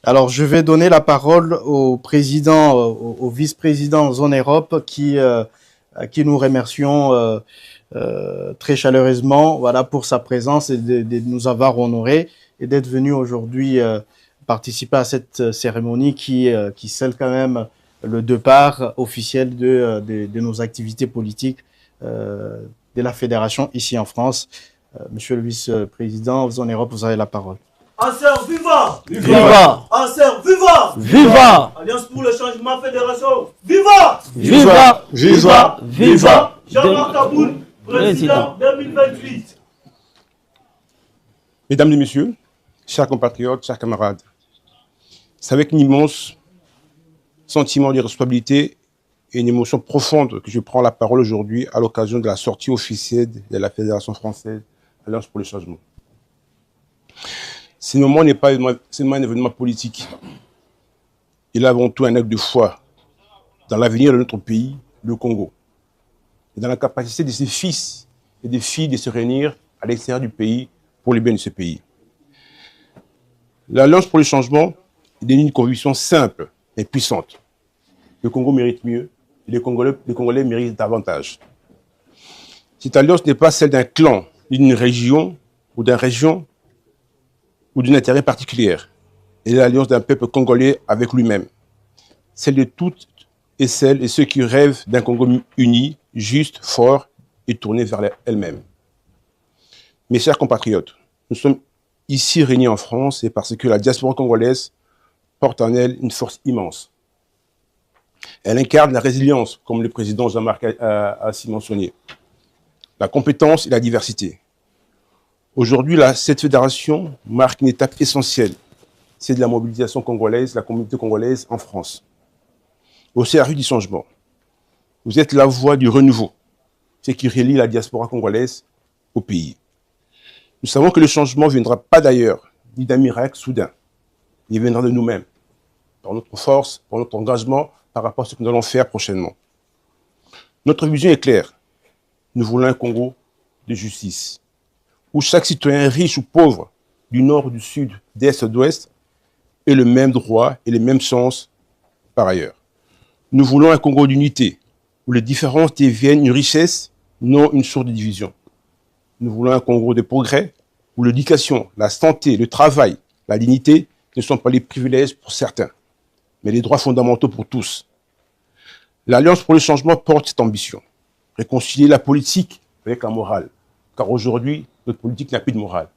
Alors, je vais donner la parole au président, au vice-président Zone Europe à qui nous remercions très chaleureusement, voilà, pour sa présence et de nous avoir honorés et d'être venu aujourd'hui participer à cette cérémonie qui scelle quand même le départ officiel de nos activités politiques de la fédération ici en France. Monsieur le vice-président Zone Europe, vous avez la parole. Acer, viva! Viva! Acer, viva! Viva! Alliance pour le changement fédération, viva! Viva! Viva! Viva! Jean-Marc Aboul, président 2028. Mesdames et messieurs, chers compatriotes, chers camarades, c'est avec un immense sentiment de responsabilité et une émotion profonde que je prends la parole aujourd'hui à l'occasion de la sortie officielle de la Fédération française Alliance pour le changement. Ce moment n'est pas seulement un événement politique. Il est avant tout un acte de foi dans l'avenir de notre pays, le Congo, et dans la capacité de ses fils et des filles de se réunir à l'extérieur du pays pour le bien de ce pays. L'Alliance pour le changement est une conviction simple et puissante. Le Congo mérite mieux et les Congolais méritent davantage. Cette alliance n'est pas celle d'un clan, d'une région ou d'une région ou d'un intérêt particulier. Elle est l'alliance d'un peuple congolais avec lui-même. Celle de toutes et celles et ceux qui rêvent d'un Congo uni, juste, fort et tourné vers elle-même. Mes chers compatriotes, nous sommes ici réunis en France et parce que la diaspora congolaise porte en elle une force immense. Elle incarne la résilience, comme le président Jean-Marc a si mentionné, la compétence et la diversité. Aujourd'hui, cette fédération marque une étape essentielle. C'est de la mobilisation congolaise, la communauté congolaise en France. Au service du changement. Vous êtes la voix du renouveau, ce qui relie la diaspora congolaise au pays. Nous savons que le changement ne viendra pas d'ailleurs, ni d'un miracle soudain. Il viendra de nous-mêmes, par notre force, par notre engagement, par rapport à ce que nous allons faire prochainement. Notre vision est claire. Nous voulons un Congo de justice, où chaque citoyen riche ou pauvre, du nord ou du sud, d'est ou d'ouest, ait le même droit et les mêmes chances par ailleurs. Nous voulons un Congo d'unité, où les différences deviennent une richesse, non une source de division. Nous voulons un Congo de progrès, où l'éducation, la santé, le travail, la dignité ne sont pas les privilèges pour certains, mais les droits fondamentaux pour tous. L'Alliance pour le changement porte cette ambition. Réconcilier la politique avec la morale. Car aujourd'hui, notre politique n'a plus de morale.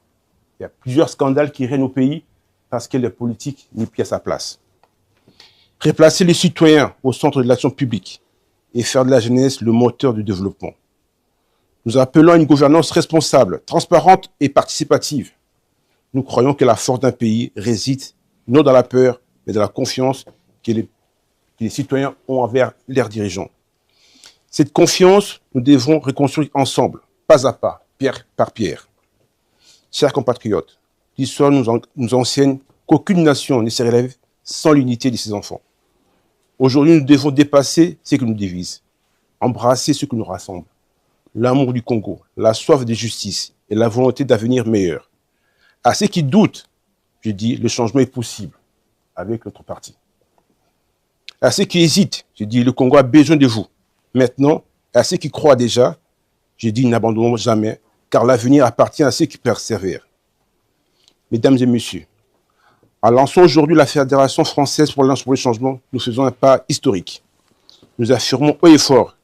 Il y a plusieurs scandales qui règnent au pays parce que la politique n'est plus à sa place. Replacer les citoyens au centre de l'action publique et faire de la jeunesse le moteur du développement. Nous appelons à une gouvernance responsable, transparente et participative. Nous croyons que la force d'un pays réside non dans la peur, mais dans la confiance que les citoyens ont envers leurs dirigeants. Cette confiance, nous devons reconstruire ensemble, pas à pas, pierre par pierre. Chers compatriotes, l'histoire nous enseigne qu'aucune nation ne se relève sans l'unité de ses enfants. Aujourd'hui, nous devons dépasser ce qui nous divise, embrasser ce qui nous rassemble. L'amour du Congo, la soif de justice et la volonté d'avenir meilleur. À ceux qui doutent, je dis, le changement est possible avec notre parti. À ceux qui hésitent, je dis, le Congo a besoin de vous. Maintenant, à ceux qui croient déjà, je dis, n'abandonnons jamais, car l'avenir appartient à ceux qui persévèrent. Mesdames et messieurs, en lançant aujourd'hui la Fédération française pour l'Alliance pour le changement, nous faisons un pas historique. Nous affirmons haut et fort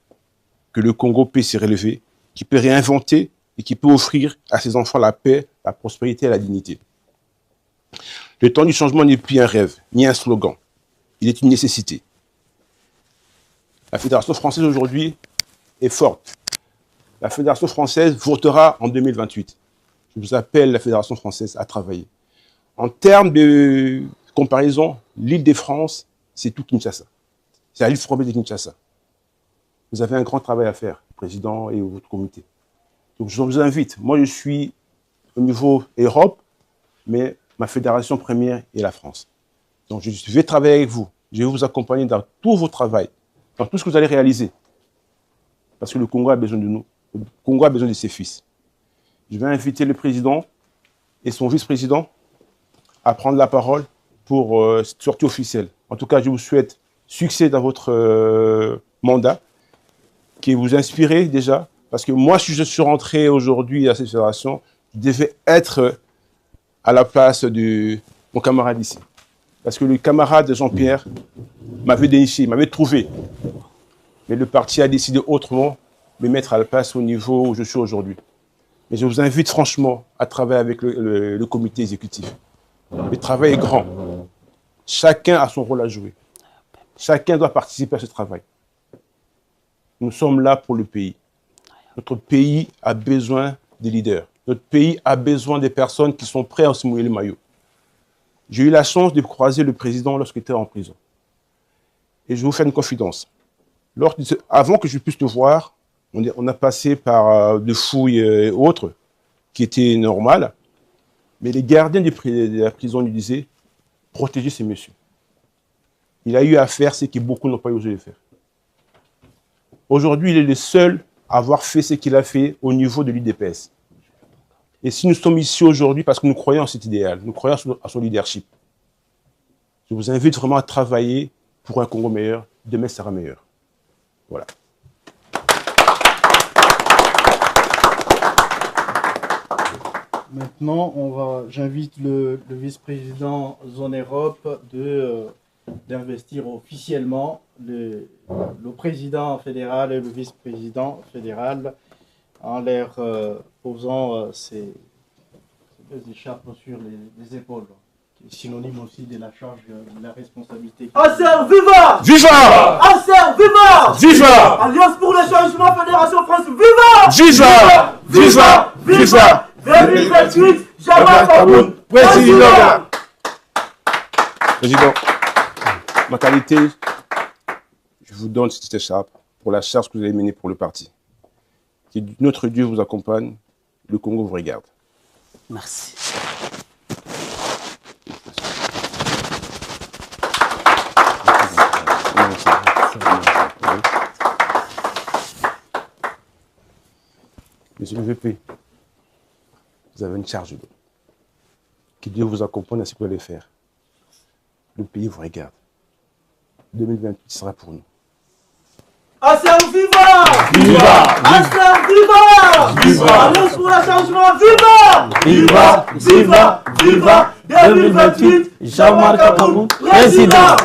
que le Congo peut se relever, qu'il peut réinventer et qu'il peut offrir à ses enfants la paix, la prospérité et la dignité. Le temps du changement n'est plus un rêve, ni un slogan. Il est une nécessité. La Fédération française aujourd'hui est forte. La Fédération française votera en 2028. Je vous appelle la Fédération française à travailler. En termes de comparaison, l'Île-de-France, c'est tout Kinshasa. C'est la liste de Kinshasa. Vous avez un grand travail à faire, président et votre comité. Donc je vous invite. Moi, je suis au niveau Europe, mais ma fédération première est la France. Donc je vais travailler avec vous. Je vais vous accompagner dans tout votre travail, dans tout ce que vous allez réaliser. Parce que le Congo a besoin de nous. Le Congo a besoin de ses fils. Je vais inviter le président et son vice-président à prendre la parole pour cette sortie officielle. En tout cas, je vous souhaite succès dans votre mandat, qui vous inspirez déjà. Parce que moi, si je suis rentré aujourd'hui à cette fédération, je devais être à la place de mon camarade ici. Parce que le camarade Jean-Pierre m'avait déniché, m'avait trouvé. Mais le parti a décidé autrement, me mettre à la place au niveau où je suis aujourd'hui. Mais je vous invite franchement à travailler avec le comité exécutif. Le travail est grand. Chacun a son rôle à jouer. Chacun doit participer à ce travail. Nous sommes là pour le pays. Notre pays a besoin des leaders. Notre pays a besoin des personnes qui sont prêtes à se mouiller le maillot. J'ai eu la chance de croiser le président lorsqu'il était en prison. Et je vous fais une confidence. Avant que je puisse le voir, on a passé par des fouilles et autres qui étaient normales. Mais les gardiens de la prison lui disaient « Protégez ces messieurs ». Il a eu à faire ce que beaucoup n'ont pas osé le faire. Aujourd'hui, il est le seul à avoir fait ce qu'il a fait au niveau de l'UDPS. Et si nous sommes ici aujourd'hui, parce que nous croyons en cet idéal, nous croyons à son leadership, je vous invite vraiment à travailler pour un Congo meilleur. Demain sera meilleur. Voilà. Maintenant, j'invite le vice-président Zone Europe d'investir officiellement le président fédéral et le vice-président fédéral en leur posant ces deux écharpes sur les épaules, qui est synonyme aussi de la charge de la responsabilité. Acer, viva! Viva! Acer, viva! Viva! Alliance pour le changement, Fédération France, viva! Viva! Viva! Viva! 2028, Jamal Kaboun, président! Président, ma qualité, je vous donne cette écharpe pour la charge que vous avez menée pour le parti. Que notre Dieu vous accompagne, le Congo vous regarde. Merci. Monsieur le VP, vous avez une charge d'eau. Que Dieu vous accompagne à ce que vous allez faire. Le pays vous regarde. 2028 sera pour nous. Acer, viva! Viva! Acer, viva! Viva! Alliance pour le changement, viva! Viva! Viva! Viva! 2028, Jean-Marc Kabou, président!